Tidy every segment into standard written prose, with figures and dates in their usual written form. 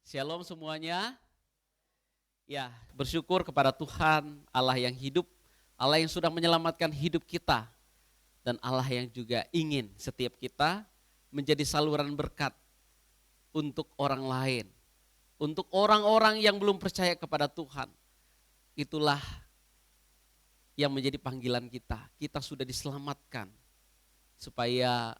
Shalom semuanya. Ya, bersyukur kepada Tuhan, Allah yang hidup, Allah yang sudah menyelamatkan hidup kita, dan Allah yang juga ingin setiap kita menjadi saluran berkat untuk orang lain, untuk orang-orang yang belum percaya kepada Tuhan. Itulah yang menjadi panggilan kita. Kita sudah diselamatkan supaya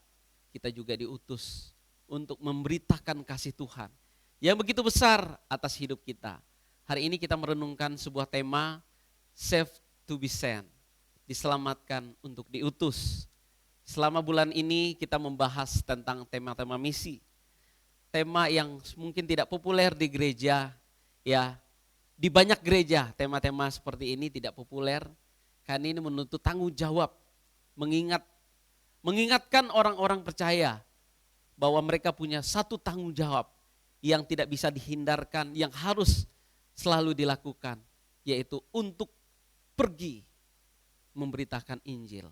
kita juga diutus untuk memberitakan kasih Tuhan yang begitu besar atas hidup kita. Hari ini kita merenungkan sebuah tema, Save to be sent, diselamatkan untuk diutus. Selama bulan ini kita membahas tentang tema-tema misi. Tema yang mungkin tidak populer di gereja, ya. Di banyak gereja tema-tema seperti ini tidak populer, karena ini menuntut tanggung jawab, mengingatkan orang-orang percaya bahwa mereka punya satu tanggung jawab yang tidak bisa dihindarkan, yang harus selalu dilakukan, yaitu untuk pergi memberitakan Injil.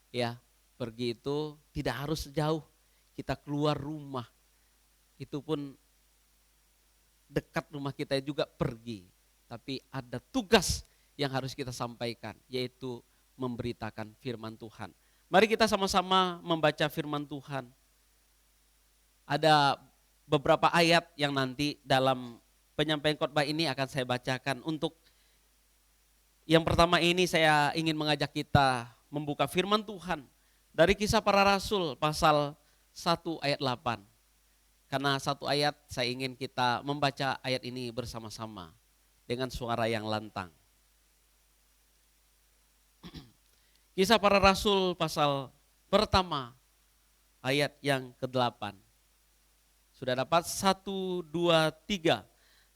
Ya, pergi itu tidak harus jauh, kita keluar rumah, itu pun dekat rumah kita juga pergi. Tapi ada tugas yang harus kita sampaikan, yaitu memberitakan firman Tuhan. Mari kita sama-sama membaca firman Tuhan. Ada beberapa ayat yang nanti dalam penyampaian khotbah ini akan saya bacakan. Untuk yang pertama ini saya ingin mengajak kita membuka firman Tuhan dari Kisah Para Rasul pasal 1 ayat 8. Karena satu ayat saya ingin kita membaca ayat ini bersama-sama dengan suara yang lantang. Kisah Para Rasul pasal pertama ayat yang ke-8. Sudah dapat 1, 2, 3.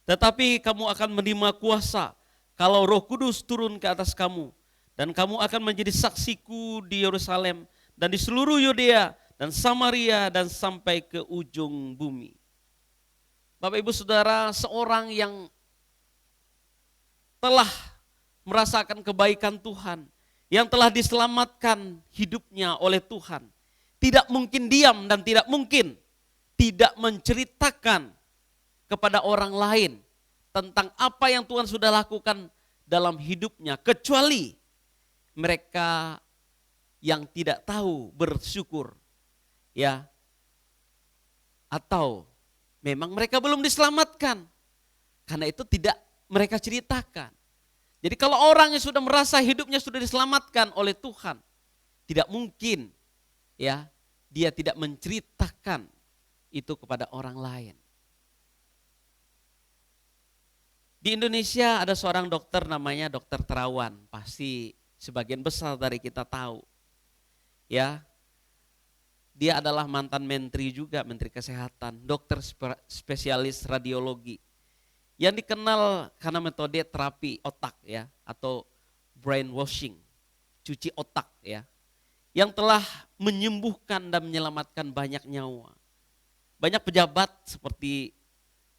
Tetapi kamu akan menerima kuasa kalau Roh Kudus turun ke atas kamu. Dan kamu akan menjadi saksiku di Yerusalem dan di seluruh Yudea dan Samaria dan sampai ke ujung bumi. Bapak Ibu Saudara, seorang yang telah merasakan kebaikan Tuhan, yang telah diselamatkan hidupnya oleh Tuhan, tidak mungkin diam dan tidak mungkin tidak menceritakan kepada orang lain tentang apa yang Tuhan sudah lakukan dalam hidupnya, kecuali mereka yang tidak tahu bersyukur, ya, atau memang mereka belum diselamatkan, karena itu tidak mereka ceritakan. Jadi kalau orang yang sudah merasa hidupnya sudah diselamatkan oleh Tuhan, tidak mungkin, ya, dia tidak menceritakan itu kepada orang lain. Di Indonesia ada seorang dokter namanya Dokter Terawan, pasti sebagian besar dari kita tahu. Ya, dia adalah mantan menteri juga, Menteri Kesehatan, dokter spesialis radiologi, yang dikenal karena metode terapi otak, ya, atau brainwashing, cuci otak, ya, yang telah menyembuhkan dan menyelamatkan banyak nyawa. Banyak pejabat seperti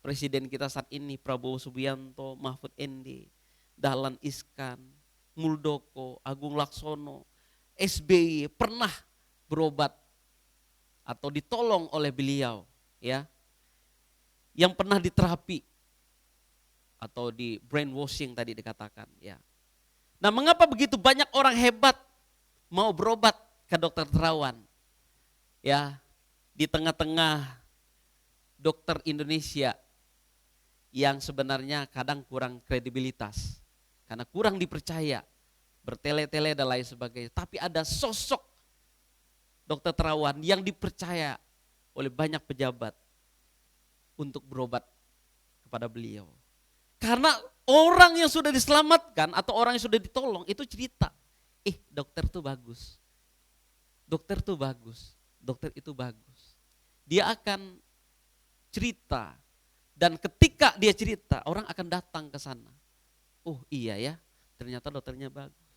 Presiden kita saat ini, Prabowo Subianto, Mahfud MD, Dahlan Iskan, Muldoko, Agung Laksono, SBY pernah berobat atau ditolong oleh beliau, ya, yang pernah diterapi atau di brainwashing tadi dikatakan, ya. Nah, mengapa begitu banyak orang hebat mau berobat ke Dokter Terawan? Ya, di tengah-tengah dokter Indonesia yang sebenarnya kadang kurang kredibilitas, karena kurang dipercaya, bertele-tele dan lain sebagainya. Tapi ada sosok Dokter Terawan yang dipercaya oleh banyak pejabat untuk berobat kepada beliau. Karena orang yang sudah diselamatkan atau orang yang sudah ditolong itu cerita, dokter tuh bagus, dokter tuh bagus, dokter itu bagus. Dia akan cerita, dan ketika dia cerita, orang akan datang ke sana. Oh iya ya, ternyata dokternya bagus.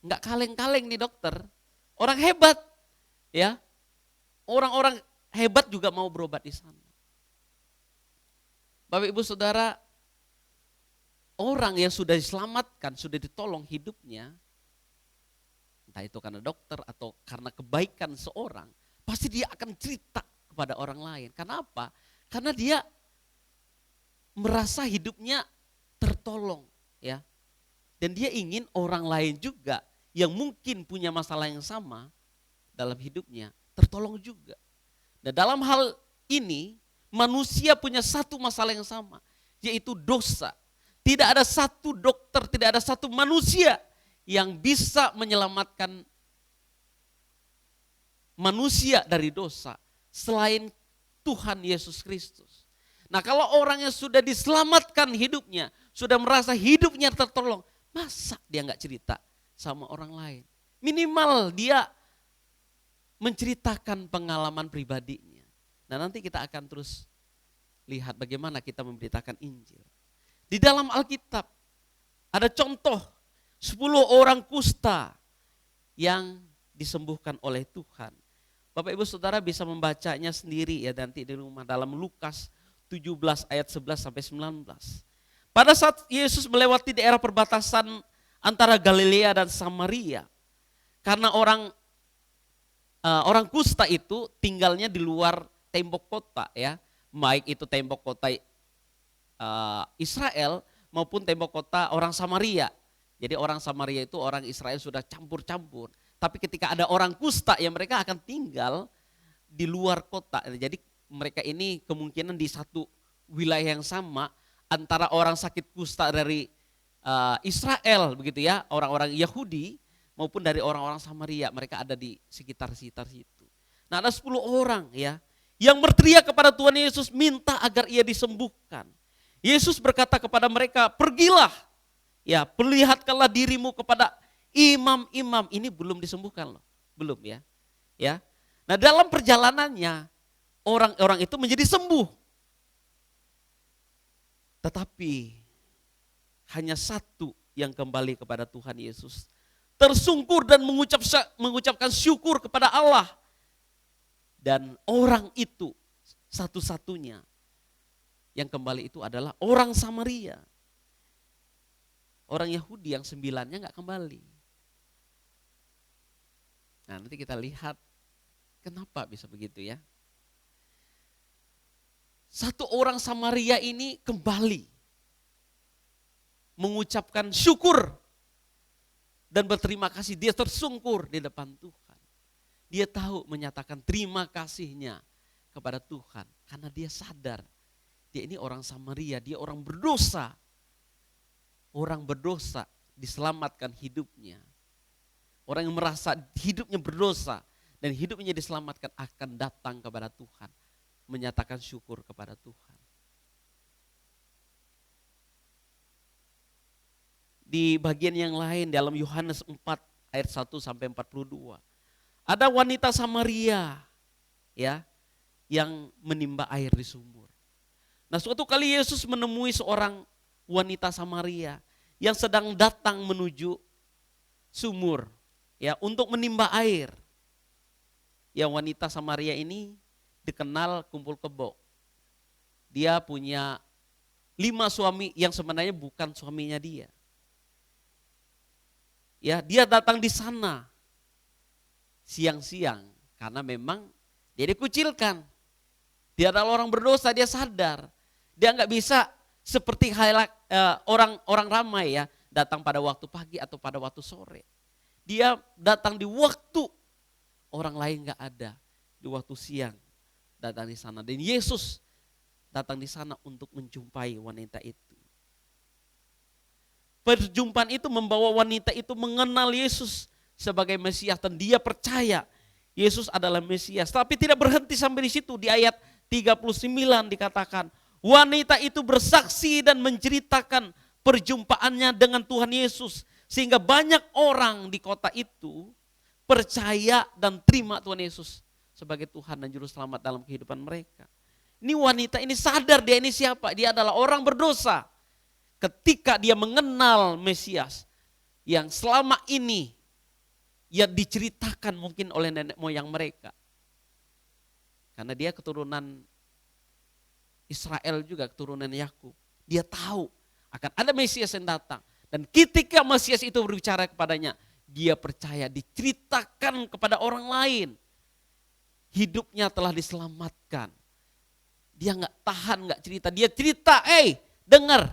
Enggak kaleng-kaleng nih dokter, orang hebat, ya. Orang-orang hebat juga mau berobat di sana. Bapak Ibu Saudara, orang yang sudah diselamatkan, sudah ditolong hidupnya, entah itu karena dokter atau karena kebaikan seorang, pasti dia akan cerita kepada orang lain. Karena apa? Karena dia merasa hidupnya tertolong, ya. Dan dia ingin orang lain juga yang mungkin punya masalah yang sama dalam hidupnya tertolong juga. Nah, dalam hal ini manusia punya satu masalah yang sama, yaitu dosa. Tidak ada satu dokter, tidak ada satu manusia yang bisa menyelamatkan manusia dari dosa selain Tuhan Yesus Kristus. Nah, kalau orang yang sudah diselamatkan hidupnya, sudah merasa hidupnya tertolong, masa dia nggak cerita sama orang lain? Minimal dia menceritakan pengalaman pribadinya. Nah, nanti kita akan terus lihat bagaimana kita memberitakan Injil. Di dalam Alkitab ada contoh 10 orang kusta yang disembuhkan oleh Tuhan. Bapak Ibu Saudara bisa membacanya sendiri ya nanti di rumah dalam Lukas 17 ayat 11 sampai 19. Pada saat Yesus melewati daerah perbatasan antara Galilea dan Samaria, karena orang kusta itu tinggalnya di luar tembok kota ya, baik itu tembok kota Israel maupun tembok kota orang Samaria. Jadi orang Samaria itu orang Israel sudah campur-campur. Tapi ketika ada orang kusta ya mereka akan tinggal di luar kota. Jadi mereka ini kemungkinan di satu wilayah yang sama antara orang sakit kusta dari Israel begitu ya, orang-orang Yahudi maupun dari orang-orang Samaria, mereka ada di sekitar situ. Nah, ada 10 orang ya yang berteriak kepada Tuhan Yesus minta agar ia disembuhkan. Yesus berkata kepada mereka, "Pergilah, ya, perlihatkanlah dirimu kepada imam-imam." Ini belum disembuhkan loh, belum ya. Ya. Nah, dalam perjalanannya orang-orang itu menjadi sembuh. Tetapi hanya satu yang kembali kepada Tuhan Yesus, tersungkur dan mengucapkan syukur kepada Allah. Dan orang itu satu-satunya yang kembali itu adalah orang Samaria. Orang Yahudi yang 9-nya gak kembali. Nah, nanti kita lihat kenapa bisa begitu ya. Satu orang Samaria ini kembali mengucapkan syukur dan berterima kasih. Dia tersungkur di depan Tuhan. Dia tahu menyatakan terima kasihnya kepada Tuhan karena dia sadar dia ini orang Samaria, dia orang berdosa. Orang berdosa diselamatkan hidupnya. Orang yang merasa hidupnya berdosa dan hidupnya diselamatkan akan datang kepada Tuhan, menyatakan syukur kepada Tuhan. Di bagian yang lain dalam Yohanes 4 ayat 1 sampai 42. Ada wanita Samaria ya yang menimba air di sumur. Nah, suatu kali Yesus menemui seorang wanita Samaria yang sedang datang menuju sumur ya untuk menimba air. Ya, wanita Samaria ini dikenal kumpul kebo. Dia punya 5 suami yang sebenarnya bukan suaminya dia. Ya, dia datang di sana siang-siang karena memang dia dikucilkan. Dia adalah orang berdosa, dia sadar. Dia nggak bisa seperti orang ramai ya, datang pada waktu pagi atau pada waktu sore. Dia datang di waktu orang lain nggak ada, di waktu siang datang di sana. Dan Yesus datang di sana untuk menjumpai wanita itu. Perjumpaan itu membawa wanita itu mengenal Yesus sebagai Mesias dan dia percaya Yesus adalah Mesias. Tapi tidak berhenti sampai di situ. Di ayat 39 dikatakan, wanita itu bersaksi dan menceritakan perjumpaannya dengan Tuhan Yesus. Sehingga banyak orang di kota itu percaya dan terima Tuhan Yesus sebagai Tuhan dan Juru Selamat dalam kehidupan mereka. Ini wanita ini sadar dia ini siapa? Dia adalah orang berdosa. Ketika dia mengenal Mesias yang selama ini ya diceritakan mungkin oleh nenek moyang mereka. Karena dia keturunan Israel juga, keturunan Yakub. Dia tahu akan ada Mesias yang datang. Dan ketika Mesias itu berbicara kepadanya, dia percaya, diceritakan kepada orang lain. Hidupnya telah diselamatkan. Dia gak tahan, gak cerita. Dia cerita, dengar,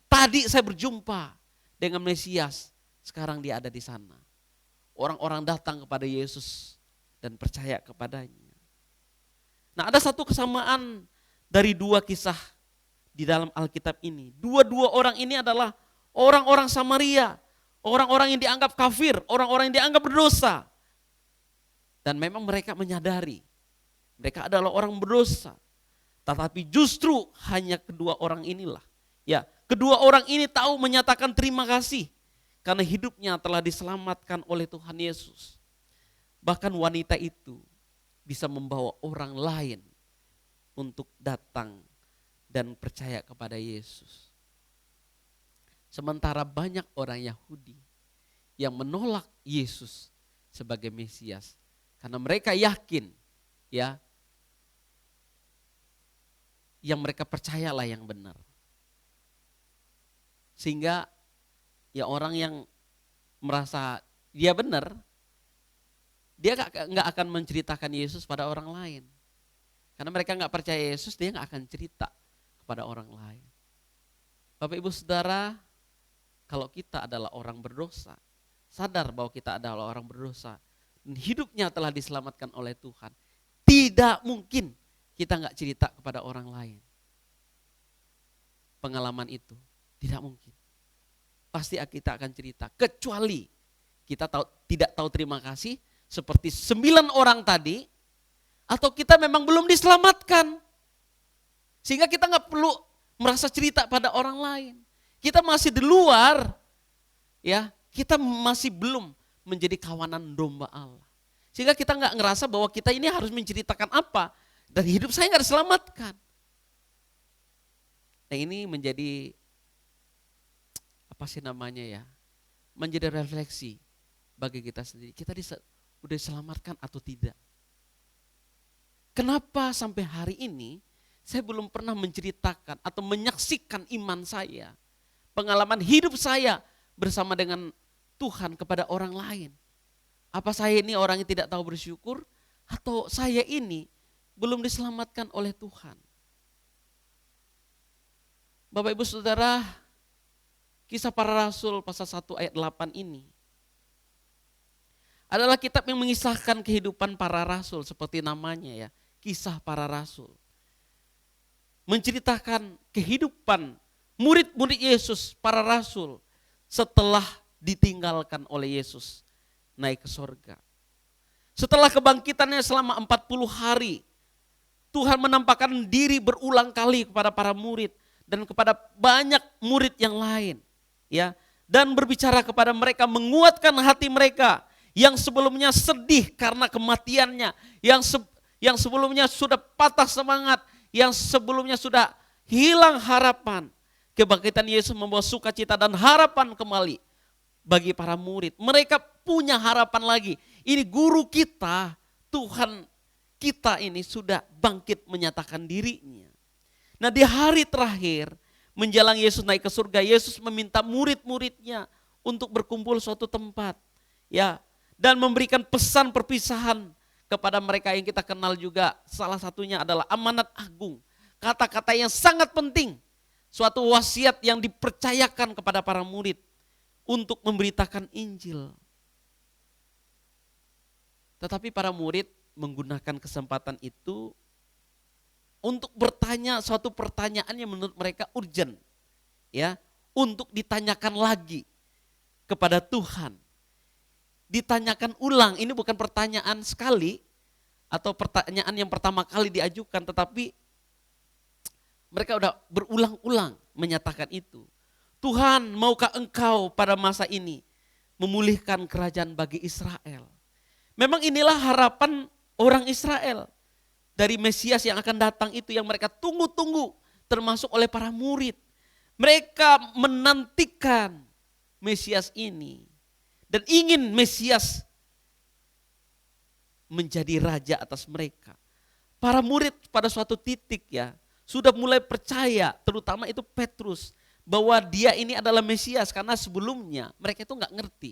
tadi saya berjumpa dengan Mesias, sekarang dia ada di sana. Orang-orang datang kepada Yesus dan percaya kepadanya. Nah, ada satu kesamaan dari dua kisah di dalam Alkitab ini. Dua-dua orang ini adalah orang-orang Samaria, orang-orang yang dianggap kafir, orang-orang yang dianggap berdosa. Dan memang mereka menyadari mereka adalah orang berdosa. Tetapi justru hanya kedua orang inilah. Ya, kedua orang ini tahu menyatakan terima kasih karena hidupnya telah diselamatkan oleh Tuhan Yesus. Bahkan wanita itu bisa membawa orang lain untuk datang dan percaya kepada Yesus. Sementara banyak orang Yahudi yang menolak Yesus sebagai Mesias karena mereka yakin, ya, yang mereka percayalah yang benar. Sehingga ya orang yang merasa dia benar, dia gak akan menceritakan Yesus pada orang lain. Karena mereka gak percaya Yesus, dia gak akan cerita kepada orang lain. Bapak Ibu Saudara, kalau kita adalah orang berdosa, sadar bahwa kita adalah orang berdosa, dan hidupnya telah diselamatkan oleh Tuhan, tidak mungkin kita gak cerita kepada orang lain. Pengalaman itu tidak mungkin. Pasti kita akan cerita, kecuali kita tidak tahu terima kasih seperti 9 orang tadi, atau kita memang belum diselamatkan. Sehingga kita gak perlu merasa cerita pada orang lain. Kita masih di luar, ya, kita masih belum menjadi kawanan domba Allah. Sehingga kita gak ngerasa bahwa kita ini harus menceritakan apa, dan hidup saya gak diselamatkan. Nah, ini menjadi menjadi refleksi bagi kita sendiri. Kita udah diselamatkan atau tidak? Kenapa sampai hari ini saya belum pernah menceritakan atau menyaksikan iman saya, pengalaman hidup saya bersama dengan Tuhan kepada orang lain? Apa saya ini orang yang tidak tahu bersyukur, atau saya ini belum diselamatkan oleh Tuhan? Bapak Ibu Saudara, Kisah Para Rasul pasal 1 ayat 8 ini adalah kitab yang mengisahkan kehidupan para rasul, seperti namanya, ya, Kisah Para Rasul. Menceritakan kehidupan murid-murid Yesus, para rasul, setelah ditinggalkan oleh Yesus naik ke sorga. Setelah kebangkitannya selama 40 hari, Tuhan menampakkan diri berulang kali kepada para murid dan kepada banyak murid yang lain, ya, dan berbicara kepada mereka, menguatkan hati mereka yang sebelumnya sedih karena kematiannya, yang sebelumnya sudah patah semangat, yang sebelumnya sudah hilang harapan. Kebangkitan Yesus membawa sukacita dan harapan kembali bagi para murid. Mereka punya harapan lagi. Ini guru kita, Tuhan kita ini sudah bangkit menyatakan dirinya. Nah, di hari terakhir menjelang Yesus naik ke surga, Yesus meminta murid-muridnya untuk berkumpul suatu tempat, ya, dan memberikan pesan perpisahan kepada mereka yang kita kenal juga. Salah satunya adalah amanat agung, kata-kata yang sangat penting, suatu wasiat yang dipercayakan kepada para murid untuk memberitakan Injil. Tetapi para murid menggunakan kesempatan itu untuk bertanya suatu pertanyaan yang menurut mereka urgent, ya, untuk ditanyakan lagi kepada Tuhan. Ditanyakan ulang, ini bukan pertanyaan sekali atau pertanyaan yang pertama kali diajukan, tetapi mereka udah berulang-ulang menyatakan itu. Tuhan, maukah Engkau pada masa ini memulihkan kerajaan bagi Israel? Memang inilah harapan orang Israel dari Mesias yang akan datang itu, yang mereka tunggu-tunggu, termasuk oleh para murid. Mereka menantikan Mesias ini dan ingin Mesias menjadi raja atas mereka. Para murid pada suatu titik, ya, sudah mulai percaya, terutama itu Petrus, bahwa dia ini adalah Mesias, karena sebelumnya mereka itu nggak ngerti.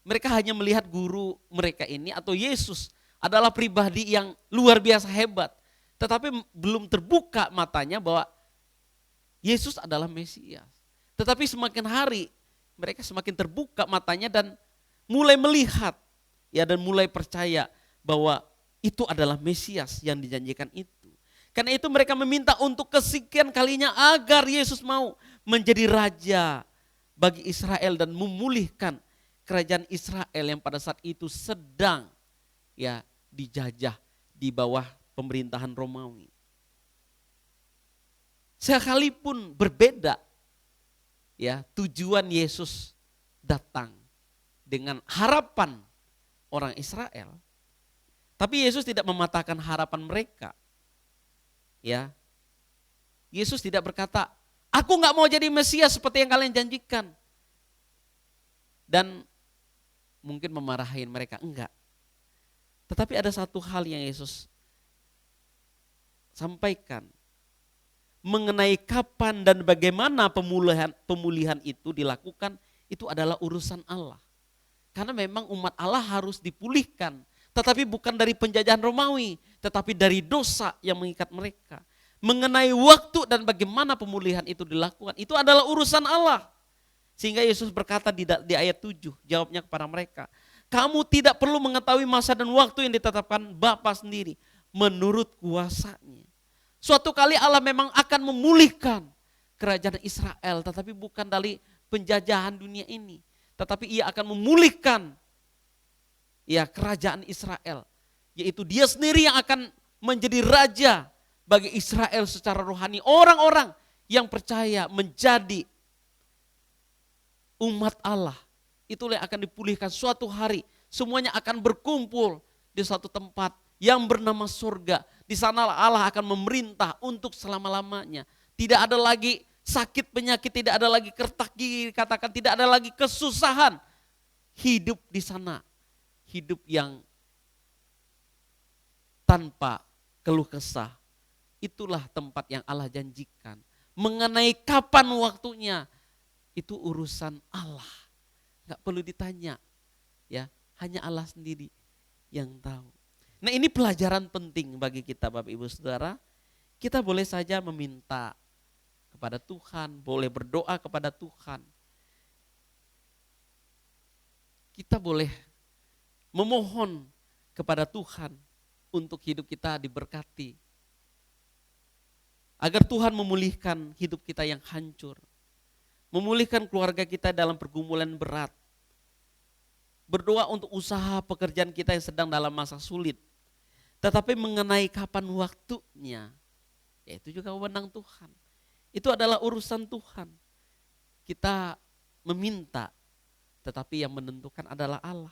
Mereka hanya melihat guru mereka ini atau Yesus adalah pribadi yang luar biasa hebat, tetapi belum terbuka matanya bahwa Yesus adalah Mesias. Tetapi semakin hari mereka semakin terbuka matanya dan mulai melihat ya dan mulai percaya bahwa itu adalah Mesias yang dijanjikan itu. Karena itu mereka meminta untuk kesekian kalinya agar Yesus mau menjadi raja bagi Israel dan memulihkan kerajaan Israel yang pada saat itu sedang ya dijajah di bawah pemerintahan Romawi. Sekalipun berbeda ya tujuan Yesus datang dengan harapan orang Israel, tapi Yesus tidak mematahkan harapan mereka. Ya, Yesus tidak berkata, aku nggak mau jadi Mesias seperti yang kalian janjikan, dan mungkin memarahin mereka, enggak. Tetapi ada satu hal yang Yesus sampaikan mengenai kapan dan bagaimana pemulihan itu dilakukan, itu adalah urusan Allah. Karena memang umat Allah harus dipulihkan, tetapi bukan dari penjajahan Romawi, tetapi dari dosa yang mengikat mereka. Mengenai waktu dan bagaimana pemulihan itu dilakukan, itu adalah urusan Allah. Sehingga Yesus berkata di ayat 7, jawabnya kepada mereka, kamu tidak perlu mengetahui masa dan waktu yang ditetapkan Bapa sendiri menurut kuasanya. Suatu kali Allah memang akan memulihkan kerajaan Israel, tetapi bukan dari penjajahan dunia ini. Tetapi ia akan memulihkan ya kerajaan Israel. Yaitu dia sendiri yang akan menjadi raja bagi Israel secara rohani. Orang-orang yang percaya menjadi umat Allah. Itulah yang akan dipulihkan suatu hari. Semuanya akan berkumpul di suatu tempat yang bernama surga. Di sana Allah akan memerintah untuk selama-lamanya. Tidak ada lagi sakit penyakit, tidak ada lagi kertak gigi, katakan tidak ada lagi kesusahan. Hidup di sana, hidup yang tanpa keluh kesah. Itulah tempat yang Allah janjikan. Mengenai kapan waktunya, itu urusan Allah. Gak perlu ditanya, ya hanya Allah sendiri yang tahu. Nah ini pelajaran penting bagi kita Bapak Ibu Saudara. Kita boleh saja meminta kepada Tuhan, boleh berdoa kepada Tuhan. Kita boleh memohon kepada Tuhan untuk hidup kita diberkati. Agar Tuhan memulihkan hidup kita yang hancur. Memulihkan keluarga kita dalam pergumulan berat. Berdoa untuk usaha pekerjaan kita yang sedang dalam masa sulit. Tetapi mengenai kapan waktunya, ya itu juga wewenang Tuhan. Itu adalah urusan Tuhan. Kita meminta, tetapi yang menentukan adalah Allah.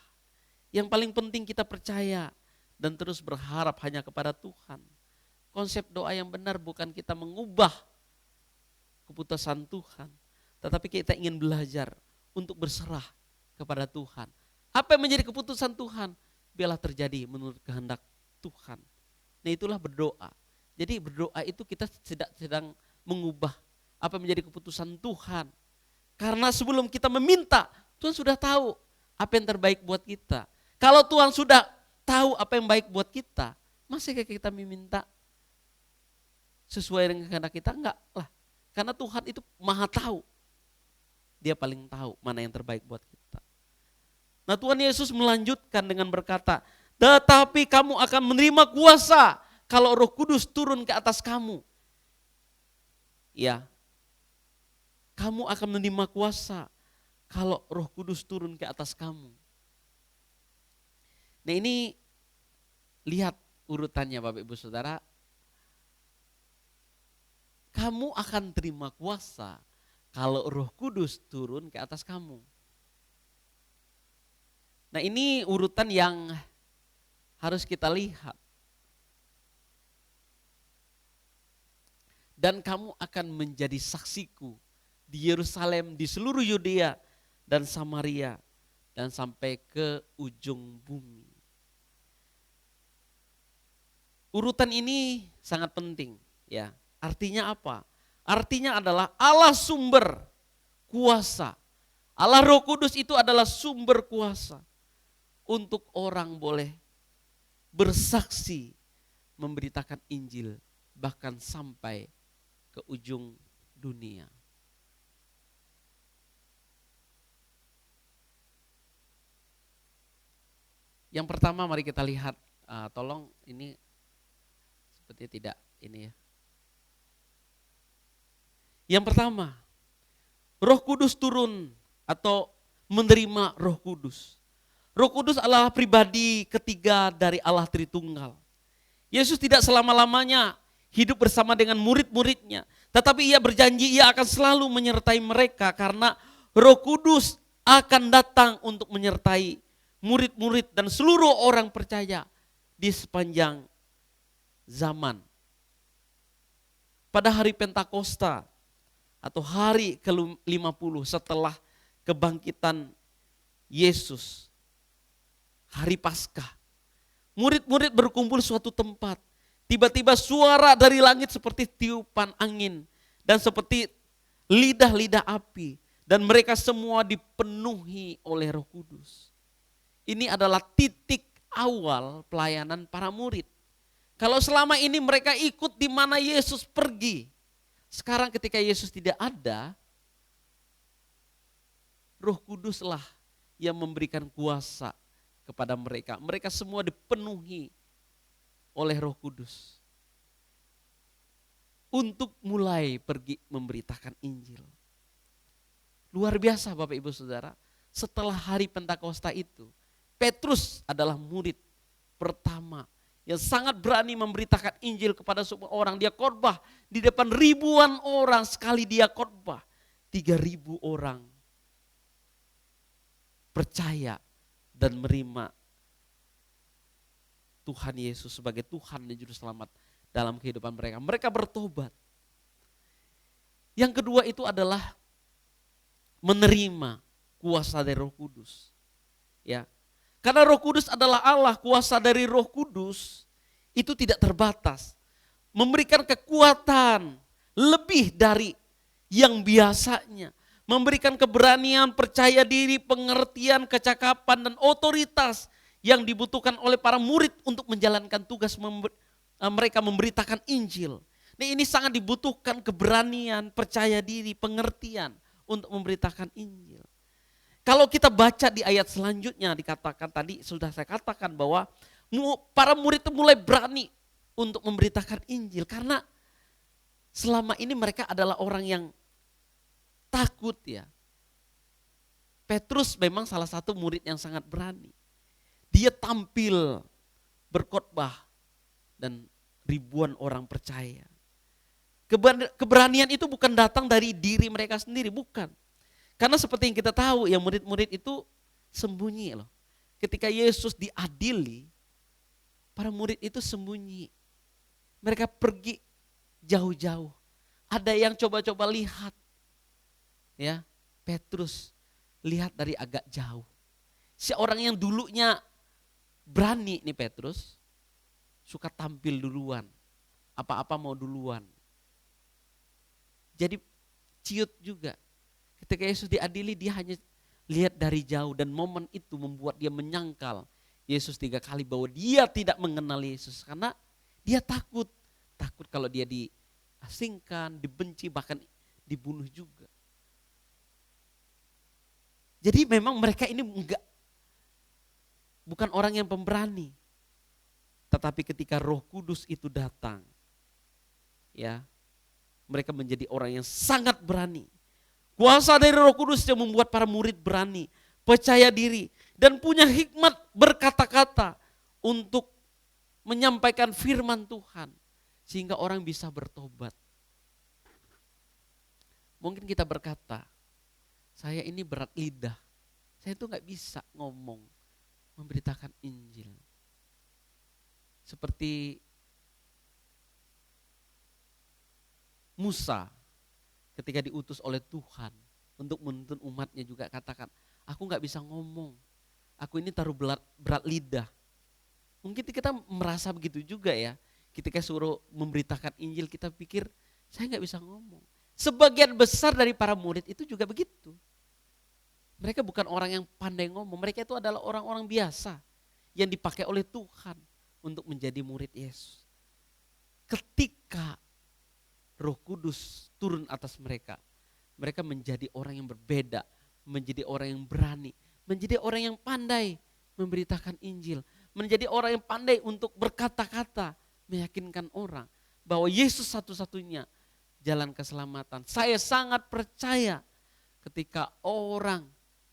Yang paling penting kita percaya dan terus berharap hanya kepada Tuhan. Konsep doa yang benar bukan kita mengubah keputusan Tuhan, tetapi kita ingin belajar untuk berserah kepada Tuhan. Apa yang menjadi keputusan Tuhan, biarlah terjadi menurut kehendak Tuhan. Nah itulah berdoa. Jadi berdoa itu kita sedang mengubah apa yang menjadi keputusan Tuhan. Karena sebelum kita meminta, Tuhan sudah tahu apa yang terbaik buat kita. Kalau Tuhan sudah tahu apa yang baik buat kita, masih kita meminta sesuai dengan kehendak kita? Enggak lah. Karena Tuhan itu maha tahu. Dia paling tahu mana yang terbaik buat kita. Nah Tuhan Yesus melanjutkan dengan berkata, tetapi kamu akan menerima kuasa kalau Roh Kudus turun ke atas kamu. Ya, kamu akan menerima kuasa kalau Roh Kudus turun ke atas kamu. Nah ini lihat urutannya Bapak Ibu Saudara. Kamu akan terima kuasa kalau Roh Kudus turun ke atas kamu. Nah ini urutan yang harus kita lihat. Dan kamu akan menjadi saksiku di Yerusalem, di seluruh Yudea dan Samaria, dan sampai ke ujung bumi. Urutan ini sangat penting, ya. Artinya apa? Artinya adalah Allah sumber kuasa. Allah Roh Kudus itu adalah sumber kuasa untuk orang boleh bersaksi, memberitakan Injil, bahkan sampai ke ujung dunia. Yang pertama mari kita lihat, tolong ini sepertinya tidak ini ya. Yang pertama, Roh Kudus turun atau menerima Roh Kudus. Roh Kudus adalah pribadi ketiga dari Allah Tritunggal. Yesus tidak selama-lamanya hidup bersama dengan murid-muridnya, tetapi ia berjanji ia akan selalu menyertai mereka karena Roh Kudus akan datang untuk menyertai murid-murid dan seluruh orang percaya di sepanjang zaman. Pada hari Pentakosta atau hari ke-50 setelah kebangkitan Yesus, hari Paskah, murid-murid berkumpul suatu tempat. Tiba-tiba suara dari langit seperti tiupan angin dan seperti lidah-lidah api, dan mereka semua dipenuhi oleh Roh Kudus. Ini adalah titik awal pelayanan para murid. Kalau selama ini mereka ikut di mana Yesus pergi, sekarang ketika Yesus tidak ada, Roh Kuduslah yang memberikan kuasa kepada mereka. Mereka semua dipenuhi oleh Roh Kudus untuk mulai pergi memberitakan Injil. Luar biasa Bapak Ibu Saudara, setelah hari Pentakosta itu, Petrus adalah murid pertama yang sangat berani memberitakan Injil kepada semua orang. Dia khotbah di depan ribuan orang, sekali dia khotbah 3.000 orang percaya dan menerima Tuhan Yesus sebagai Tuhan dan Juru Selamat dalam kehidupan mereka. Mereka bertobat. Yang kedua itu adalah menerima kuasa dari Roh Kudus. Ya. Karena Roh Kudus adalah Allah, kuasa dari Roh Kudus itu tidak terbatas. Memberikan kekuatan lebih dari yang biasanya. Memberikan keberanian, percaya diri, pengertian, kecakapan, dan otoritas yang dibutuhkan oleh para murid untuk menjalankan tugas mereka memberitakan Injil. Nah, ini sangat dibutuhkan keberanian, percaya diri, pengertian untuk memberitakan Injil. Kalau kita baca di ayat selanjutnya dikatakan tadi sudah saya katakan bahwa para murid itu mulai berani untuk memberitakan Injil karena selama ini mereka adalah orang yang takut ya. Petrus memang salah satu murid yang sangat berani. Dia tampil berkhotbah dan ribuan orang percaya. Keberanian itu bukan datang dari diri mereka sendiri, bukan. Karena seperti yang kita tahu ya, murid-murid itu sembunyi loh. Ketika Yesus diadili, para murid itu sembunyi. Mereka pergi jauh-jauh. Ada yang coba-coba lihat. Ya, Petrus lihat dari agak jauh. Seorang yang dulunya berani nih Petrus, suka tampil duluan. Apa-apa mau duluan. Jadi ciut juga. Ketika Yesus diadili dia hanya lihat dari jauh dan momen itu membuat dia menyangkal Yesus 3 kali bahwa dia tidak mengenal Yesus karena dia takut. Takut kalau dia diasingkan, dibenci, bahkan dibunuh juga. Jadi memang mereka ini bukan orang yang pemberani. Tetapi ketika Roh Kudus itu datang, ya, mereka menjadi orang yang sangat berani. Kuasa dari Roh Kudus yang membuat para murid berani, percaya diri, dan punya hikmat berkata-kata untuk menyampaikan firman Tuhan. Sehingga orang bisa bertobat. Mungkin kita berkata, saya ini berat lidah, saya itu gak bisa ngomong, memberitakan Injil. Seperti Musa ketika diutus oleh Tuhan untuk menuntun umatnya juga katakan, aku gak bisa ngomong, aku ini taruh berat lidah. Mungkin kita merasa begitu juga ya, ketika suruh memberitakan Injil kita pikir, saya gak bisa ngomong. Sebagian besar dari para murid itu juga begitu. Mereka bukan orang yang pandai ngomong, mereka itu adalah orang-orang biasa yang dipakai oleh Tuhan untuk menjadi murid Yesus. Ketika Roh Kudus turun atas mereka. Mereka menjadi orang yang berbeda, menjadi orang yang berani, menjadi orang yang pandai memberitakan Injil, menjadi orang yang pandai untuk berkata-kata, meyakinkan orang bahwa Yesus satu-satunya jalan keselamatan. Saya sangat percaya ketika orang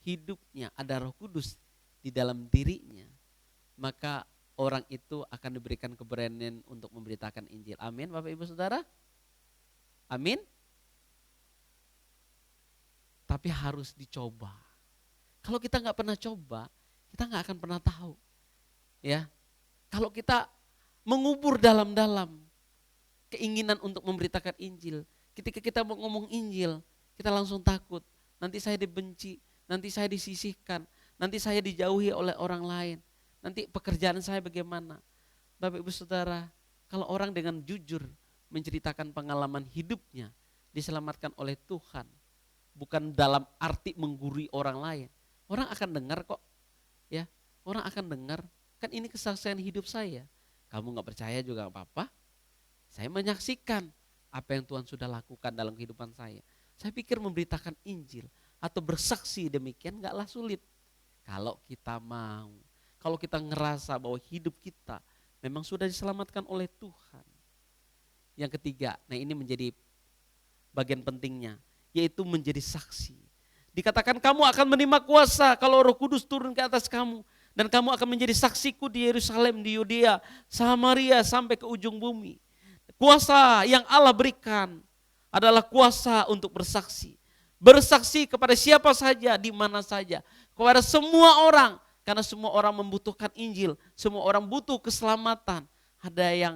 hidupnya ada Roh Kudus di dalam dirinya, maka orang itu akan diberikan keberanian untuk memberitakan Injil. Amin Bapak Ibu Saudara? Amin. Tapi harus dicoba. Kalau kita nggak pernah coba, kita nggak akan pernah tahu. Ya, kalau kita mengubur dalam-dalam keinginan untuk memberitakan Injil, ketika kita mau ngomong Injil, kita langsung takut. Nanti saya dibenci, nanti saya disisihkan, nanti saya dijauhi oleh orang lain, nanti pekerjaan saya bagaimana. Bapak Ibu Saudara, kalau orang dengan jujur menceritakan pengalaman hidupnya, diselamatkan oleh Tuhan, bukan dalam arti menggurui orang lain. Orang akan dengar kok, ya. Orang akan dengar, kan ini kesaksian hidup saya. Kamu gak percaya juga gak apa-apa. Saya menyaksikan apa yang Tuhan sudah lakukan dalam kehidupan saya. Saya pikir memberitakan Injil atau bersaksi demikian gaklah sulit. Kalau kita mau, kalau kita ngerasa bahwa hidup kita memang sudah diselamatkan oleh Tuhan. Yang ketiga, nah ini menjadi bagian pentingnya, yaitu menjadi saksi. Dikatakan kamu akan menerima kuasa kalau Roh Kudus turun ke atas kamu. Dan kamu akan menjadi saksiku di Yerusalem, di Yudea, Samaria sampai ke ujung bumi. Kuasa yang Allah berikan adalah kuasa untuk bersaksi. Bersaksi kepada siapa saja, di mana saja. Kepada semua orang, karena semua orang membutuhkan Injil. Semua orang butuh keselamatan. Ada yang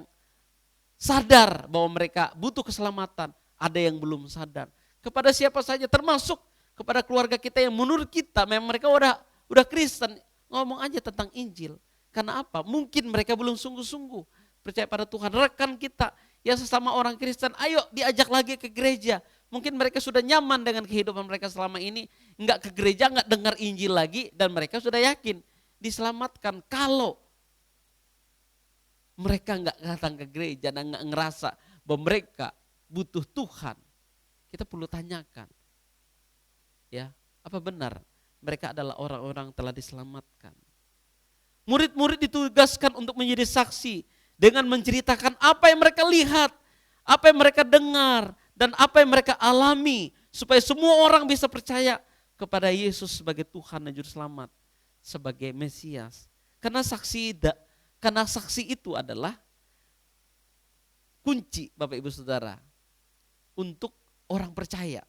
sadar bahwa mereka butuh keselamatan, ada yang belum sadar. Kepada siapa saja, termasuk kepada keluarga kita yang menurut kita memang mereka udah Kristen, ngomong aja tentang Injil. Karena apa? Mungkin mereka belum sungguh-sungguh percaya pada Tuhan. Rekan kita yang sesama orang Kristen, ayo diajak lagi ke gereja. Mungkin mereka sudah nyaman dengan kehidupan mereka selama ini, enggak ke gereja, enggak dengar Injil lagi, dan mereka sudah yakin diselamatkan kalau mereka enggak datang ke gereja dan enggak ngerasa bahwa mereka butuh Tuhan. Kita perlu tanyakan, ya, apa benar mereka adalah orang-orang telah diselamatkan? Murid-murid ditugaskan untuk menjadi saksi dengan menceritakan apa yang mereka lihat, apa yang mereka dengar, dan apa yang mereka alami, supaya semua orang bisa percaya kepada Yesus sebagai Tuhan dan Juru Selamat, sebagai Mesias. Karena saksi itu adalah kunci, Bapak Ibu Saudara, untuk orang percaya,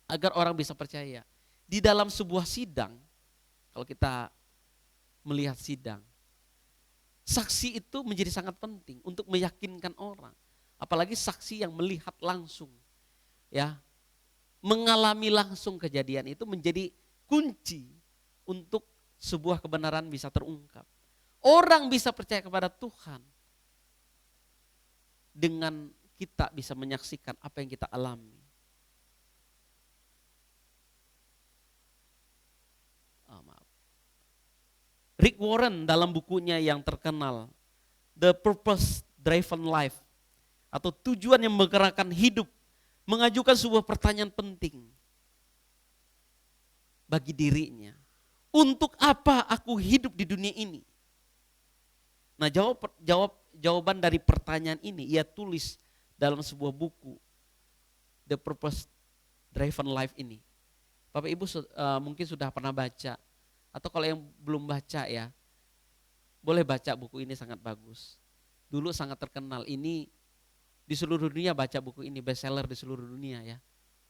agar orang bisa percaya. Di dalam sebuah sidang, kalau kita melihat sidang, saksi itu menjadi sangat penting untuk meyakinkan orang. Apalagi saksi yang melihat langsung, ya, mengalami langsung kejadian itu menjadi kunci untuk sebuah kebenaran bisa terungkap. Orang bisa percaya kepada Tuhan dengan kita bisa menyaksikan apa yang kita alami. Rick Warren dalam bukunya yang terkenal, The Purpose Driven Life, atau tujuan yang menggerakkan hidup, mengajukan sebuah pertanyaan penting bagi dirinya. Untuk apa aku hidup di dunia ini? Nah, jawaban dari pertanyaan ini ia tulis dalam sebuah buku, The Purpose Driven Life ini. Bapak Ibu mungkin sudah pernah baca, atau kalau yang belum baca ya, boleh baca buku ini, sangat bagus. Dulu sangat terkenal, ini di seluruh dunia baca buku ini, bestseller di seluruh dunia ya.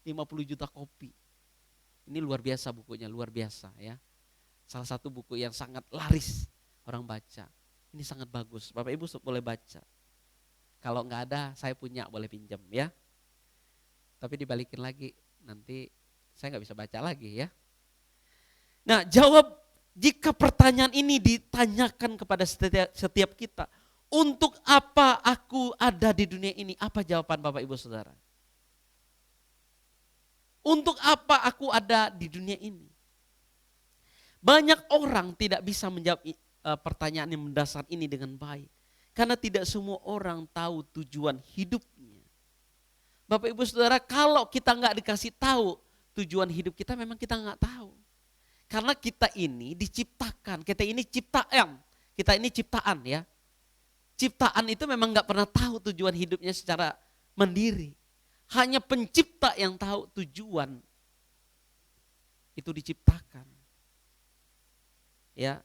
50 juta kopi. Ini luar biasa bukunya, luar biasa ya. Salah satu buku yang sangat laris orang baca. Ini sangat bagus, Bapak Ibu boleh baca. Kalau enggak ada, saya punya, boleh pinjam ya. Tapi dibalikin lagi, nanti saya enggak bisa baca lagi ya. Nah, jawab jika pertanyaan ini ditanyakan kepada setiap kita, untuk apa aku ada di dunia ini? Apa jawaban Bapak Ibu Saudara? Untuk apa aku ada di dunia ini? Banyak orang tidak bisa menjawab pertanyaan yang mendasar ini dengan baik. Karena tidak semua orang tahu tujuan hidupnya. Bapak Ibu Saudara, kalau kita nggak dikasih tahu tujuan hidup kita, memang kita nggak tahu. Karena kita ini diciptakan, kita ini ciptaan ya. Ciptaan itu memang nggak pernah tahu tujuan hidupnya secara mandiri. Hanya pencipta yang tahu tujuan itu diciptakan. Ya.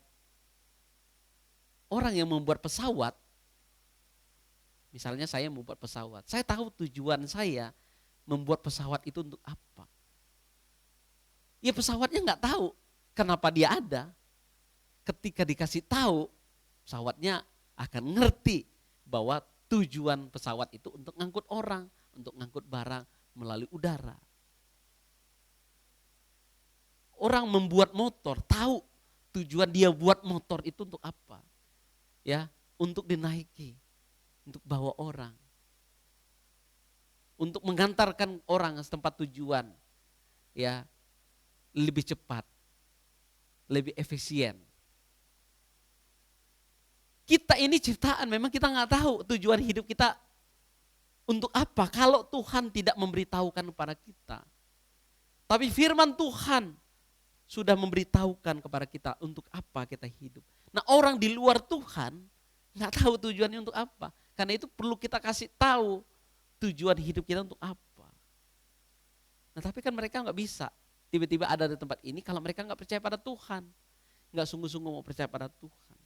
Orang yang membuat pesawat, misalnya saya membuat pesawat, saya tahu tujuan saya membuat pesawat itu untuk apa. Ya pesawatnya nggak tahu kenapa dia ada. Ketika dikasih tahu, pesawatnya akan ngerti bahwa tujuan pesawat itu untuk ngangkut orang, untuk ngangkut barang melalui udara. Orang membuat motor tahu tujuan dia buat motor itu untuk apa. Ya, untuk dinaiki, untuk bawa orang. Untuk mengantarkan orang ke tempat tujuan. Ya, lebih cepat, lebih efisien. Kita ini ciptaan, memang kita nggak tahu tujuan hidup kita untuk apa kalau Tuhan tidak memberitahukan kepada kita. Tapi firman Tuhan sudah memberitahukan kepada kita untuk apa kita hidup. Nah, orang di luar Tuhan nggak tahu tujuannya untuk apa. Karena itu perlu kita kasih tahu tujuan hidup kita untuk apa. Nah, tapi kan mereka nggak bisa tiba-tiba ada di tempat ini kalau mereka nggak percaya pada Tuhan, nggak sungguh-sungguh mau percaya pada Tuhan.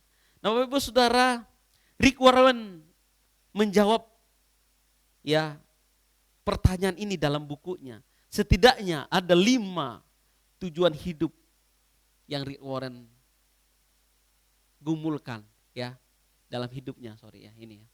Nah, Bapak Ibu Saudara, Rick Warren menjawab ya pertanyaan ini dalam bukunya. Setidaknya ada 5 tujuan hidup yang Rick Warren gumulkan ya dalam hidupnya, ini ya.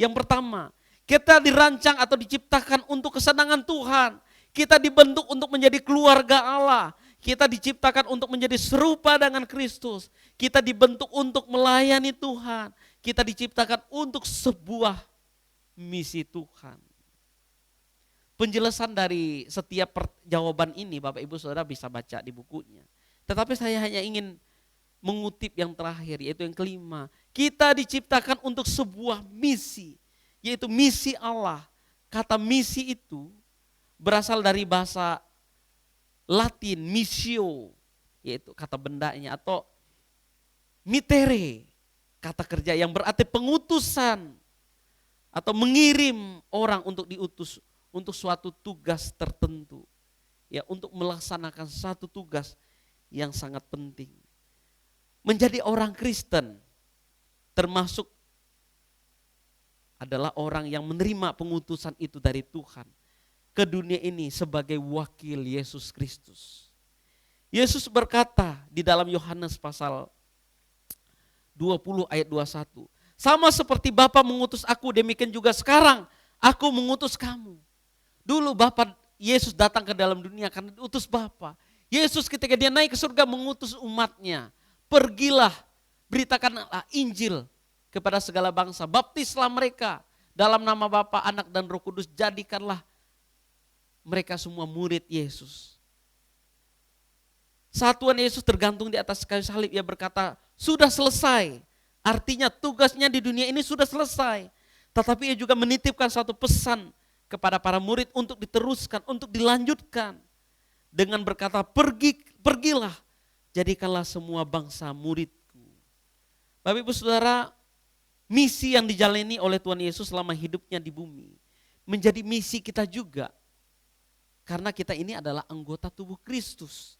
Yang pertama, kita dirancang atau diciptakan untuk kesenangan Tuhan. Kita dibentuk untuk menjadi keluarga Allah. Kita diciptakan untuk menjadi serupa dengan Kristus. Kita dibentuk untuk melayani Tuhan. Kita diciptakan untuk sebuah misi Tuhan. Penjelasan dari setiap jawaban ini Bapak Ibu Saudara bisa baca di bukunya. Tetapi saya hanya ingin mengutip yang terakhir, yaitu yang kelima. Kita diciptakan untuk sebuah misi, yaitu misi Allah. Kata misi itu berasal dari bahasa Latin, missio, yaitu kata bendanya, atau mitere, kata kerja yang berarti pengutusan atau mengirim orang untuk diutus untuk suatu tugas tertentu. Ya, untuk melaksanakan satu tugas yang sangat penting. Menjadi orang Kristen termasuk adalah orang yang menerima pengutusan itu dari Tuhan ke dunia ini sebagai wakil Yesus Kristus. Yesus berkata di dalam Yohanes pasal 20 ayat 21. Sama seperti Bapa mengutus aku, demikian juga sekarang aku mengutus kamu. Dulu Bapa Yesus datang ke dalam dunia karena diutus Bapa. Yesus ketika dia naik ke surga mengutus umatnya. Pergilah, beritakanlah Injil kepada segala bangsa. Baptislah mereka dalam nama Bapa, Anak dan Roh Kudus. Jadikanlah mereka semua murid Yesus. Saat Tuhan Yesus tergantung di atas kayu salib, ia berkata, sudah selesai. Artinya tugasnya di dunia ini sudah selesai. Tetapi ia juga menitipkan satu pesan kepada para murid untuk diteruskan, untuk dilanjutkan. Dengan berkata, pergilah, jadikanlah semua bangsa muridku. Bapak Ibu Saudara, misi yang dijalani oleh Tuhan Yesus selama hidupnya di bumi menjadi misi kita juga. Karena kita ini adalah anggota tubuh Kristus.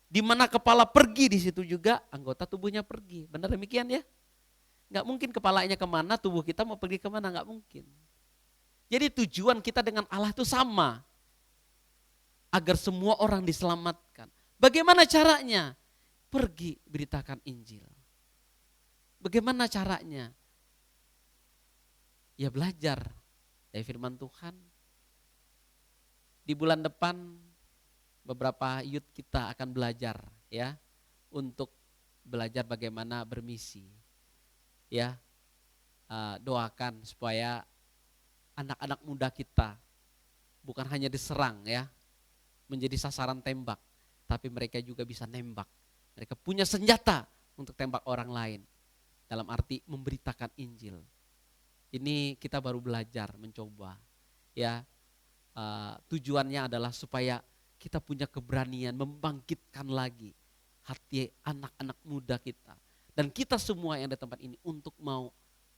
Di mana kepala pergi, di situ juga anggota tubuhnya pergi. Benar demikian ya? Enggak mungkin kepalanya kemana, tubuh kita mau pergi kemana, enggak mungkin. Jadi tujuan kita dengan Allah itu sama. Agar semua orang diselamatkan. Bagaimana caranya? Pergi beritakan Injil. Bagaimana caranya? Ya belajar dari firman Tuhan. Di bulan depan beberapa youth kita akan belajar ya untuk belajar bagaimana bermisi. Ya, doakan supaya anak-anak muda kita bukan hanya diserang ya, menjadi sasaran tembak, tapi mereka juga bisa nembak. Mereka punya senjata untuk tembak orang lain. Dalam arti memberitakan Injil. Ini kita baru belajar, mencoba. Ya, tujuannya adalah supaya kita punya keberanian membangkitkan lagi hati anak-anak muda kita. Dan kita semua yang ada di tempat ini untuk mau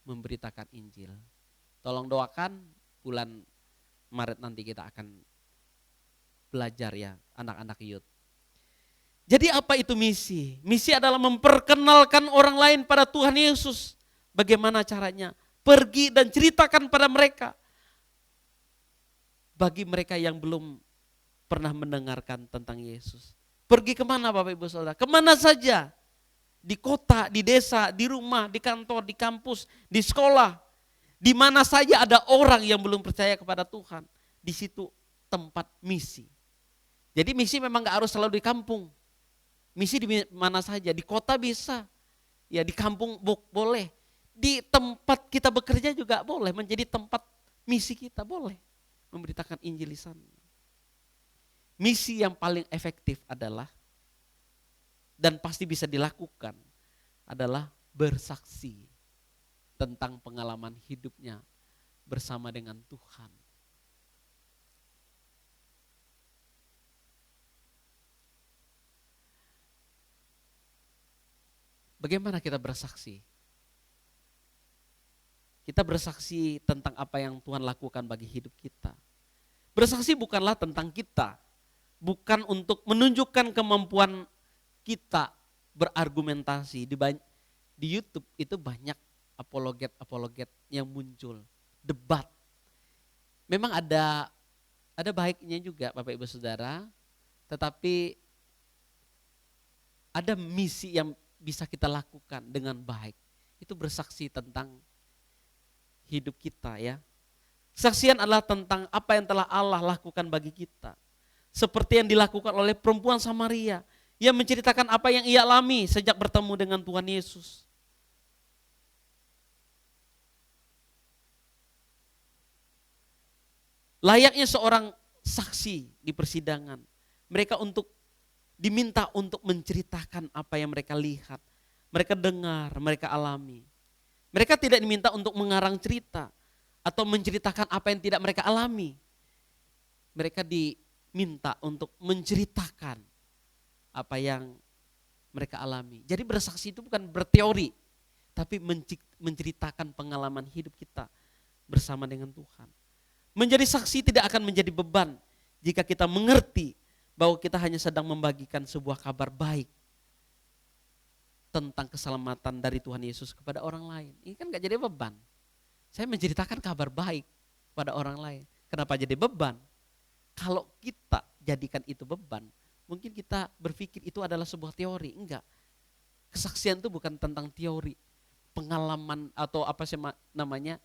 memberitakan Injil. Tolong doakan bulan Maret nanti kita akan belajar ya anak-anak youth. Jadi apa itu misi? Misi adalah memperkenalkan orang lain pada Tuhan Yesus. Bagaimana caranya? Pergi dan ceritakan pada mereka. Bagi mereka yang belum pernah mendengarkan tentang Yesus. Pergi kemana Bapak Ibu Saudara? Kemana saja. Di kota, di desa, di rumah, di kantor, di kampus, di sekolah. Di mana saja ada orang yang belum percaya kepada Tuhan. Di situ tempat misi. Jadi misi memang gak harus selalu di kampung. Misi di mana saja, di kota bisa, ya di kampung boleh, di tempat kita bekerja juga boleh, menjadi tempat misi kita boleh, memberitakan Injil di sana. Misi yang paling efektif adalah, dan pasti bisa dilakukan, adalah bersaksi tentang pengalaman hidupnya bersama dengan Tuhan. Bagaimana kita bersaksi? Kita bersaksi tentang apa yang Tuhan lakukan bagi hidup kita. Bersaksi bukanlah tentang kita, bukan untuk menunjukkan kemampuan kita berargumentasi. Di YouTube itu banyak apologet yang muncul, debat. Memang ada baiknya juga Bapak Ibu Saudara, tetapi ada misi yang bisa kita lakukan dengan baik. Itu bersaksi tentang hidup kita ya. Kesaksian adalah tentang apa yang telah Allah lakukan bagi kita. Seperti yang dilakukan oleh perempuan Samaria. Yang menceritakan apa yang ia alami sejak bertemu dengan Tuhan Yesus. Layaknya seorang saksi di persidangan. Mereka diminta untuk menceritakan apa yang mereka lihat, mereka dengar, mereka alami. Mereka tidak diminta untuk mengarang cerita atau menceritakan apa yang tidak mereka alami. Mereka diminta untuk menceritakan apa yang mereka alami. Jadi bersaksi itu bukan berteori, tapi menceritakan pengalaman hidup kita bersama dengan Tuhan. Menjadi saksi tidak akan menjadi beban jika kita mengerti bahwa kita hanya sedang membagikan sebuah kabar baik tentang keselamatan dari Tuhan Yesus kepada orang lain. Ini kan gak jadi beban. Saya menceritakan kabar baik pada orang lain. Kenapa jadi beban? Kalau kita jadikan itu beban, mungkin kita berpikir itu adalah sebuah teori. Enggak. Kesaksian itu bukan tentang teori, pengalaman atau apa sih namanya,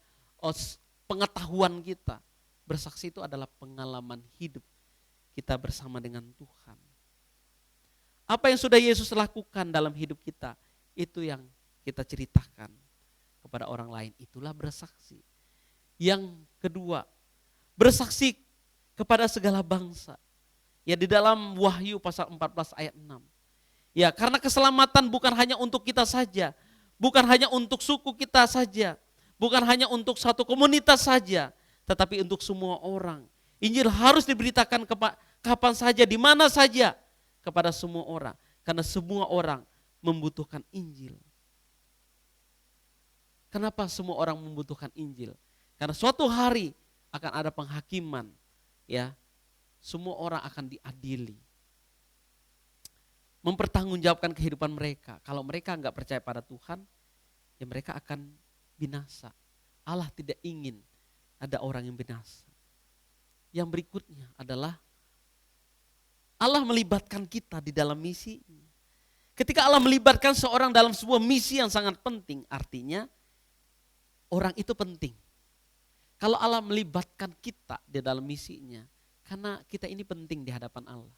pengetahuan kita. Bersaksi itu adalah pengalaman hidup kita bersama dengan Tuhan. Apa yang sudah Yesus lakukan dalam hidup kita, itu yang kita ceritakan kepada orang lain. Itulah bersaksi. Yang kedua, bersaksi kepada segala bangsa. Ya di dalam Wahyu pasal 14 ayat 6. Ya karena keselamatan bukan hanya untuk kita saja. Bukan hanya untuk suku kita saja. Bukan hanya untuk satu komunitas saja. Tetapi untuk semua orang. Injil harus diberitakan kapan saja, di mana saja kepada semua orang. Karena semua orang membutuhkan Injil. Kenapa semua orang membutuhkan Injil? Karena suatu hari akan ada penghakiman, ya. Semua orang akan diadili. Mempertanggungjawabkan kehidupan mereka. Kalau mereka enggak percaya pada Tuhan, ya mereka akan binasa. Allah tidak ingin ada orang yang binasa. Yang berikutnya adalah Allah melibatkan kita di dalam misi. Ketika Allah melibatkan seorang dalam sebuah misi yang sangat penting, artinya orang itu penting. Kalau Allah melibatkan kita di dalam misinya, karena kita ini penting di hadapan Allah.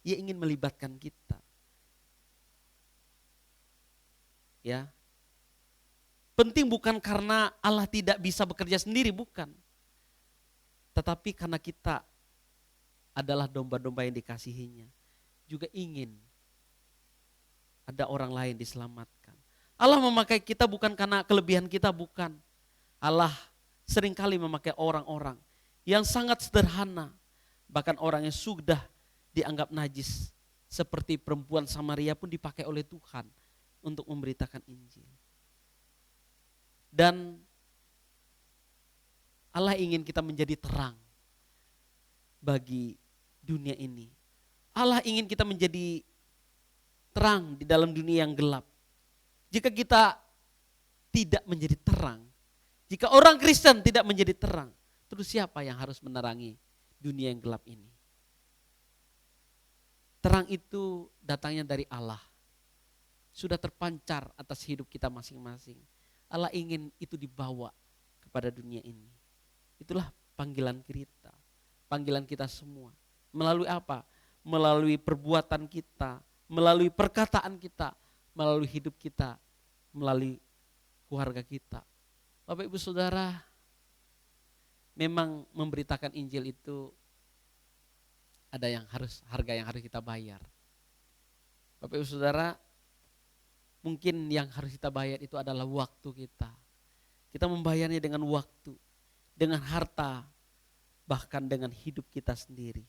Dia ingin melibatkan kita. Ya. Penting bukan karena Allah tidak bisa bekerja sendiri, bukan. Tetapi karena kita adalah domba-domba yang dikasihinya. Juga ingin ada orang lain diselamatkan. Allah memakai kita bukan karena kelebihan kita, bukan. Allah seringkali memakai orang-orang yang sangat sederhana. Bahkan orang yang sudah dianggap najis seperti perempuan Samaria pun dipakai oleh Tuhan untuk memberitakan Injil. Dan Allah ingin kita menjadi terang bagi dunia ini. Allah ingin kita menjadi terang di dalam dunia yang gelap. Jika kita tidak menjadi terang, jika orang Kristen tidak menjadi terang, terus siapa yang harus menerangi dunia yang gelap ini? Terang itu datangnya dari Allah. Sudah terpancar atas hidup kita masing-masing. Allah ingin itu dibawa kepada dunia ini. Itulah panggilan kita. Panggilan kita semua. Melalui apa? Melalui perbuatan kita, melalui perkataan kita, melalui hidup kita, melalui keluarga kita. Bapak Ibu Saudara, memang memberitakan Injil itu ada harga yang harus kita bayar. Bapak Ibu Saudara, mungkin yang harus kita bayar itu adalah waktu kita. Kita membayarnya dengan waktu, dengan harta, bahkan dengan hidup kita sendiri.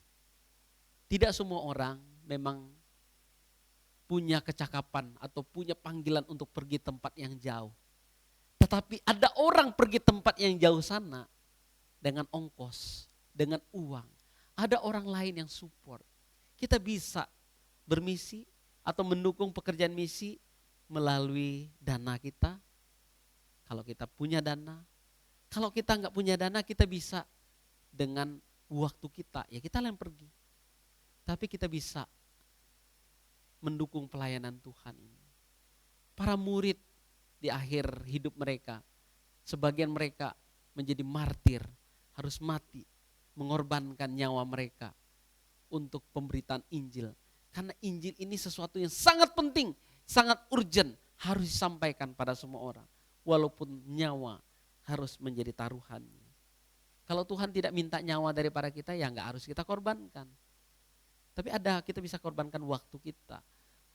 Tidak semua orang memang punya kecakapan atau punya panggilan untuk pergi tempat yang jauh. Tetapi ada orang pergi tempat yang jauh sana dengan ongkos, dengan uang. Ada orang lain yang support. Kita bisa bermisi atau mendukung pekerjaan misi melalui dana kita. Kalau kita punya dana, kalau kita enggak punya dana, kita bisa dengan waktu kita, ya kita yang pergi. Tapi kita bisa mendukung pelayanan Tuhan ini. Para murid di akhir hidup mereka, sebagian mereka menjadi martir, harus mati, mengorbankan nyawa mereka untuk pemberitaan Injil. Karena Injil ini sesuatu yang sangat penting, sangat urgent, harus disampaikan pada semua orang. Walaupun nyawa harus menjadi taruhannya. Kalau Tuhan tidak minta nyawa daripada kita, ya enggak harus kita korbankan. Tapi kita bisa korbankan waktu kita,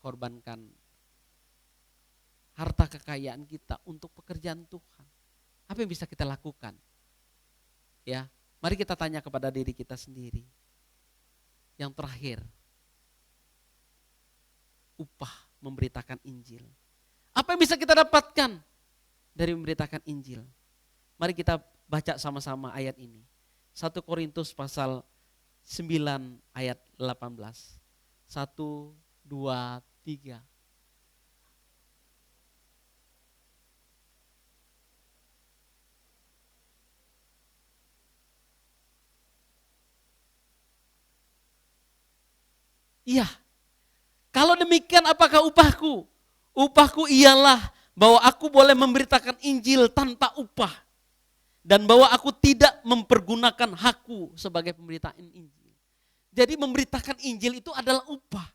korbankan harta kekayaan kita untuk pekerjaan Tuhan. Apa yang bisa kita lakukan? Ya, mari kita tanya kepada diri kita sendiri. Yang terakhir, upah memberitakan Injil. Apa yang bisa kita dapatkan dari memberitakan Injil? Mari kita baca sama-sama ayat ini. 1 Korintus pasal 9 ayat 18. 1, 2, 3. Iya. Kalau demikian apakah upahku? Upahku ialah bahwa aku boleh memberitakan Injil tanpa upah. Dan bahwa aku tidak mempergunakan hakku sebagai pemberitaan Injil. Jadi memberitakan Injil itu adalah upah.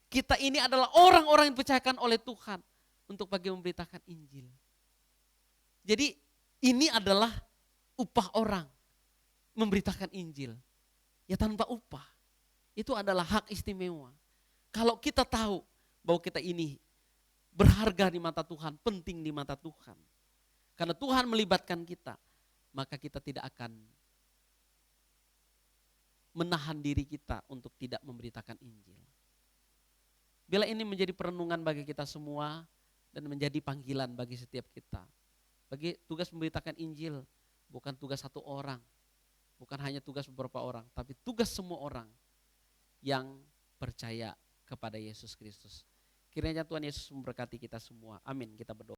Kita ini adalah orang-orang yang dipercayakan oleh Tuhan untuk bagi memberitakan Injil. Jadi ini adalah upah orang memberitakan Injil. Ya tanpa upah. Itu adalah hak istimewa. Kalau kita tahu bahwa kita ini berharga di mata Tuhan, penting di mata Tuhan. Karena Tuhan melibatkan kita, maka kita tidak akan menahan diri kita untuk tidak memberitakan Injil. Bila ini menjadi perenungan bagi kita semua dan menjadi panggilan bagi setiap kita. Bagi tugas memberitakan Injil bukan tugas satu orang, bukan hanya tugas beberapa orang, tapi tugas semua orang yang percaya kepada Yesus Kristus. Kiranya Tuhan Yesus memberkati kita semua. Amin. Kita berdoa.